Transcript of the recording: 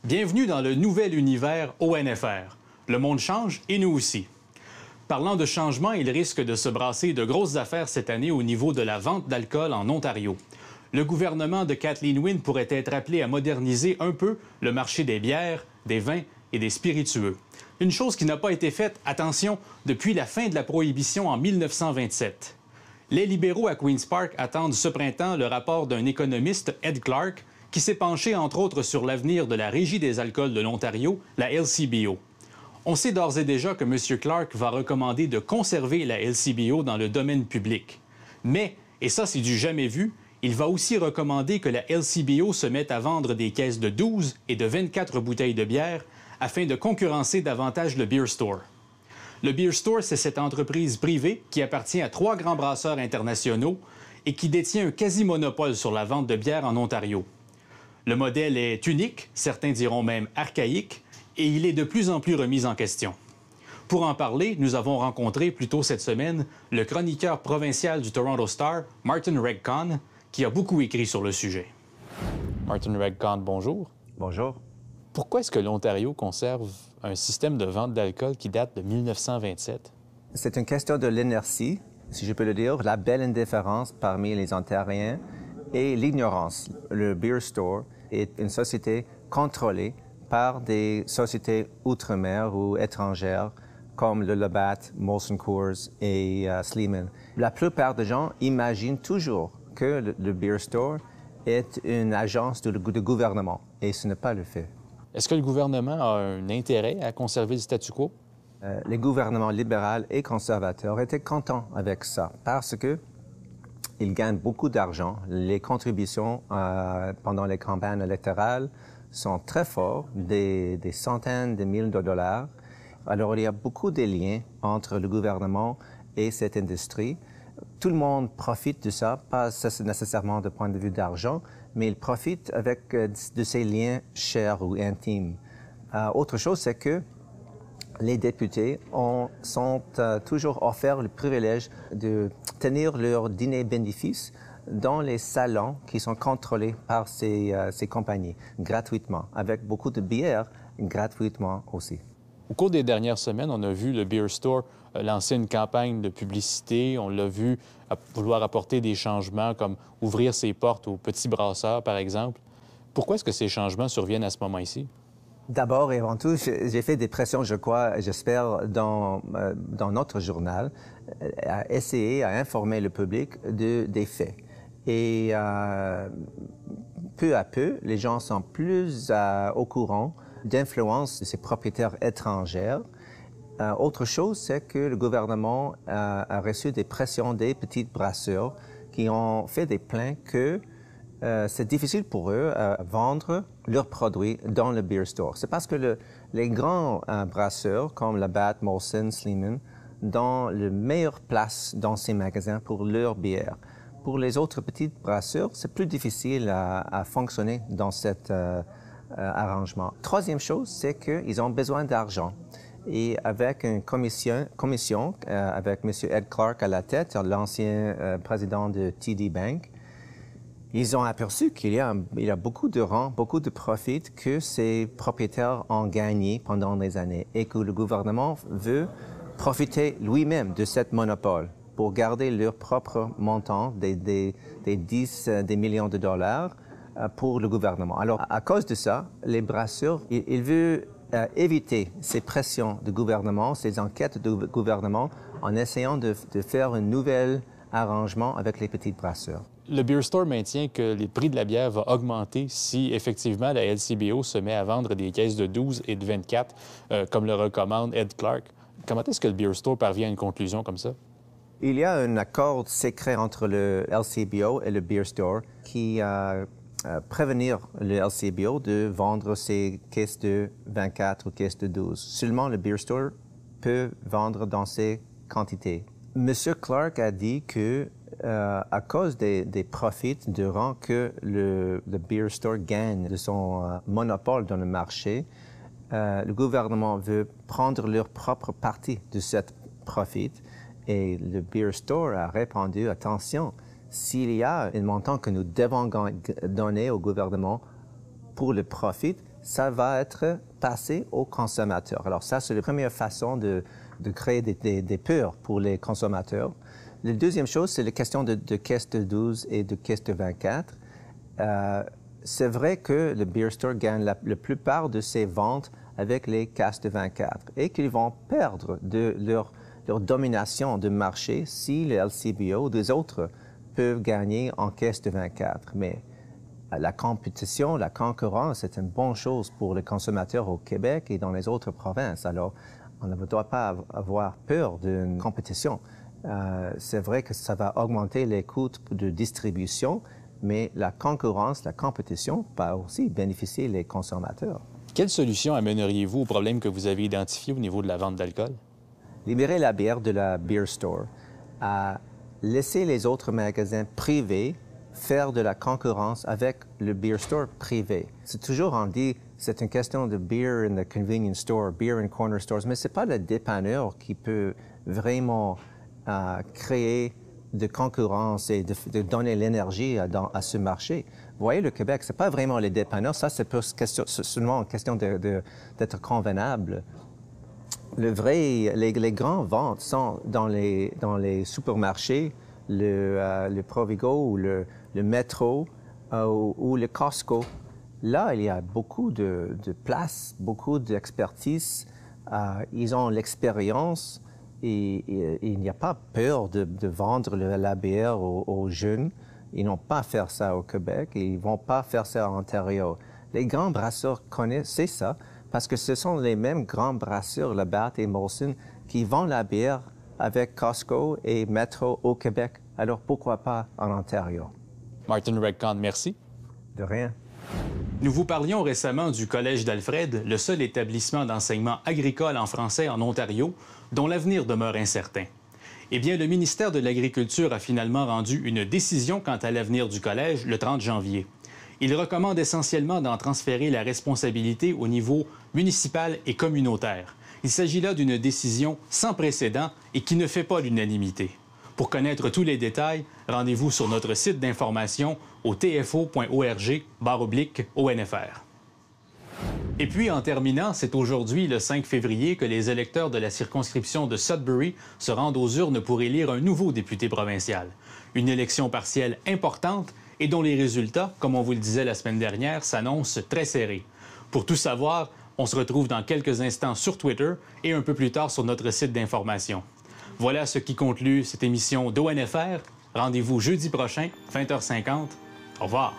Bienvenue dans le nouvel univers ONFR. Le monde change et nous aussi. Parlant de changement, il risque de se brasser de grosses affaires cette année au niveau de la vente d'alcool en Ontario. Le gouvernement de Kathleen Wynne pourrait être appelé à moderniser un peu le marché des bières, des vins et des spiritueux. Une chose qui n'a pas été faite, attention, depuis la fin de la prohibition en 1927. Les libéraux à Queen's Park attendent ce printemps le rapport d'un économiste, Ed Clark, qui s'est penché entre autres sur l'avenir de la Régie des alcools de l'Ontario, la LCBO. On sait d'ores et déjà que M. Clark va recommander de conserver la LCBO dans le domaine public. Mais, et ça c'est du jamais vu, il va aussi recommander que la LCBO se mette à vendre des caisses de 12 et de 24 bouteilles de bière afin de concurrencer davantage le Beer Store. Le Beer Store, c'est cette entreprise privée qui appartient à 3 grands brasseurs internationaux et qui détient un quasi-monopole sur la vente de bière en Ontario. Le modèle est unique, certains diront même archaïque, et il est de plus en plus remis en question. Pour en parler, nous avons rencontré plus tôt cette semaine le chroniqueur provincial du Toronto Star, Martin Regg-Conn, qui a beaucoup écrit sur le sujet. Martin Regg-Conn, bonjour. Bonjour. Pourquoi est-ce que l'Ontario conserve un système de vente d'alcool qui date de 1927? C'est une question de l'inertie, si je peux le dire, la belle indifférence parmi les Ontariens et l'ignorance. Le Beer Store est une société contrôlée par des sociétés outre-mer ou étrangères comme le Labatt, Molson Coors et Sleeman. La plupart des gens imaginent toujours que le Beer Store est une agence de gouvernement et ce n'est pas le fait. Est-ce que le gouvernement a un intérêt à conserver le statu quo? Les gouvernements libéraux et conservateurs étaient contents avec ça parce que ils gagnent beaucoup d'argent. Les contributions pendant les campagnes électorales sont très fortes, des centaines de milliers de dollars. Alors, il y a beaucoup de liens entre le gouvernement et cette industrie. Tout le monde profite de ça, pas nécessairement du point de vue d'argent, mais il profite avec de ces liens chers ou intimes. Autre chose, c'est que les députés sont toujours offerts le privilège de tenir leur dîner bénéfice dans les salons qui sont contrôlés par ces compagnies, gratuitement, avec beaucoup de bières gratuitement aussi. Au cours des dernières semaines, on a vu le Beer Store lancer une campagne de publicité. On l'a vu vouloir apporter des changements comme ouvrir ses portes aux petits brasseurs, par exemple. Pourquoi est-ce que ces changements surviennent à ce moment-ci? D'abord et avant tout, j'ai fait des pressions, je crois, j'espère, dans notre journal, à essayer à informer le public des faits. Et peu à peu, les gens sont plus au courant d'influence de ces propriétaires étrangers. Autre chose, c'est que le gouvernement a reçu des pressions des petites brasseurs qui ont fait des plaintes que c'est difficile pour eux à vendre leurs produits dans le Beer Store. C'est parce que les grands brasseurs comme Labatt, Molson, Sleeman, dans la meilleure place dans ces magasins pour leurs bières. Pour les autres petites brasseurs, c'est plus difficile à fonctionner dans cet arrangement. Troisième chose, c'est qu'ils ont besoin d'argent. Et avec une commission avec M. Ed Clark à la tête, l'ancien président de TD Bank, ils ont aperçu qu'il y a beaucoup de rentes, beaucoup de profits que ces propriétaires ont gagné pendant des années et que le gouvernement veut profiter lui-même de ce monopole pour garder leur propre montant des 10 des millions de dollars pour le gouvernement. Alors, à cause de ça, les brasseurs, ils veulent éviter ces pressions du gouvernement, ces enquêtes du gouvernement, en essayant de faire un nouvel arrangement avec les petits brasseurs. Le Beer Store maintient que les prix de la bière vont augmenter si, effectivement, la LCBO se met à vendre des caisses de 12 et de 24, comme le recommande Ed Clark. Comment est-ce que le Beer Store parvient à une conclusion comme ça? Il y a un accord secret entre le LCBO et le Beer Store qui prévenir le LCBO de vendre ses caisses de 24 ou caisses de 12. Seulement le Beer Store peut vendre dans ces quantités. M. Clark a dit que à cause des profits durant que le Beer Store gagne de son monopole dans le marché, le gouvernement veut prendre leur propre partie de cette profit et le Beer Store a répondu, attention, s'il y a un montant que nous devons donner au gouvernement pour le profit, ça va être passé aux consommateurs. Alors ça, c'est la première façon de créer des peurs pour les consommateurs. La deuxième chose, c'est la question de caisse de 12 et de caisse de 24. C'est vrai que le Beer Store gagne la plupart de ses ventes avec les caisses de 24 et qu'ils vont perdre de leur domination de marché si le LCBO ou des autres peuvent gagner en caisse de 24. Mais la compétition, la concurrence, c'est une bonne chose pour les consommateurs au Québec et dans les autres provinces. Alors, on ne doit pas avoir peur d'une compétition. C'est vrai que ça va augmenter les coûts de distribution, mais la concurrence, la compétition va aussi bénéficier les consommateurs. Quelle solution amèneriez-vous au problème que vous avez identifié au niveau de la vente d'alcool? Libérer la bière de la Beer Store, laisser les autres magasins privés faire de la concurrence avec le Beer Store privé. C'est toujours, on dit, c'est une question de beer in the convenience store, beer in corner stores, mais ce n'est pas le dépanneur qui peut vraiment créer de concurrence et de donner l'énergie à ce marché. Vous voyez, le Québec, ce n'est pas vraiment les dépanneurs, ça c'est seulement une question d'être convenable. Les grandes ventes sont dans les supermarchés, le Provigo ou le Metro ou le Costco. Là, il y a beaucoup de place, beaucoup d'expertise. Ils ont l'expérience et il n'y a pas peur de vendre la bière aux jeunes. Ils n'ont pas à faire ça au Québec et ils ne vont pas faire ça en Ontario. Les grands brasseurs connaissent ça parce que ce sont les mêmes grands brasseurs, Labatt et Molson, qui vendent la bière avec Costco et Metro au Québec. Alors pourquoi pas en Ontario? Martin Redcon, merci. De rien. Nous vous parlions récemment du Collège d'Alfred, le seul établissement d'enseignement agricole en français en Ontario, dont l'avenir demeure incertain. Eh bien, le ministère de l'Agriculture a finalement rendu une décision quant à l'avenir du collège le 30 janvier. Il recommande essentiellement d'en transférer la responsabilité au niveau municipal et communautaire. Il s'agit là d'une décision sans précédent et qui ne fait pas l'unanimité. Pour connaître tous les détails, rendez-vous sur notre site d'information au tfo.org/ONFR. Et puis, en terminant, c'est aujourd'hui, le 5 février, que les électeurs de la circonscription de Sudbury se rendent aux urnes pour élire un nouveau député provincial. Une élection partielle importante et dont les résultats, comme on vous le disait la semaine dernière, s'annoncent très serrés. Pour tout savoir, on se retrouve dans quelques instants sur Twitter et un peu plus tard sur notre site d'information. Voilà ce qui conclut cette émission d'ONFR. Rendez-vous jeudi prochain, 20h50. Au revoir.